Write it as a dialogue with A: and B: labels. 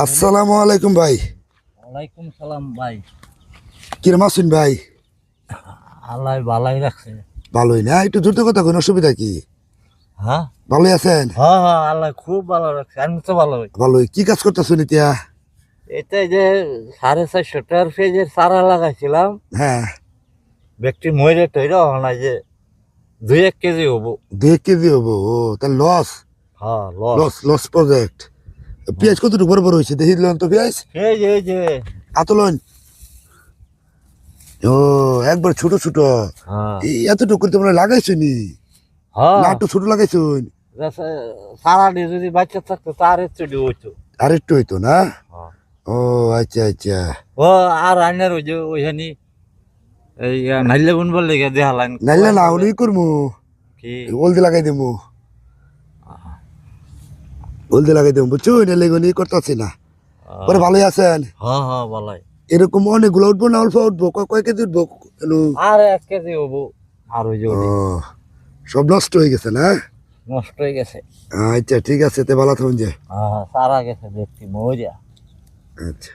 A: আসসালামু আলাইকুম ভাই।
B: ওয়ালাইকুম সালাম ভাই।
A: কিরম আছেন ভাই?
B: আল্লাহ ভালাই রাখছে।
A: ভালোই না? একটু দ্রুত কথা কোন অসুবিধা কি?
B: হ্যাঁ
A: ভালোই আছেন?
B: হ্যাঁ হ্যাঁ, আল্লাহ খুব ভালো রাখছে, আমি তো ভালো।
A: ভালোই। কি কাজ করতেছেন এতিয়া?
B: এটাই যে 450 পেজের চারা লাগাইছিলাম,
A: হ্যাঁ,
B: ব্যক্তি মরে তৈরি হয় যে 2-1 কেজি হবো।
A: 2 কেজি হবো? ও তার লস।
B: হ্যাঁ লস।
A: Loss loss project. পেঁয়াজ কতটুকু বড় বড় হয়েছে দেখি লন তো পেঁয়াজ।
B: এই যে
A: আতলন। ও একবার ছোট ছোট।
B: হ্যাঁ
A: এই এতটুকু করে তোমরা লাগাইছো নি?
B: হ্যাঁ,
A: না একটু ছোট লাগাইছো?
B: সারা দিয়ে যদি বাচ্চা থাকতো তার একটু হইতো।
A: আর একটু হইতো না?
B: হ্যাঁ।
A: ও আচ্ছা আচ্ছা।
B: ও আর আইনার ওই যে ওইখানে এই নাইলে গুণ বললে দেখালাম
A: নাইলে না উনি করবো।
B: কি।
A: হলদি লাগাই দেবো। হলদি লাগাই দেবো বুঝছো, নাইলে গুনি করতেছি না। পরে ভালোই আছেন?
B: হ্যাঁ হ্যাঁ ভালাই।
A: এরকম অনেকগুলো উঠবো না অল্প উঠবো? কয় কেজি উঠবো?
B: আর 1 কেজি হবো। আর ওই যে
A: ও
B: ওটি
A: সব নষ্ট হয়ে গেছে না?
B: নষ্ট হয়ে গেছে।
A: আচ্ছা ঠিক আছে, তে ভালো থাকুন যে।
B: হ্যাঁ সারা গেছে দেখছি মরিয়া।
A: আচ্ছা।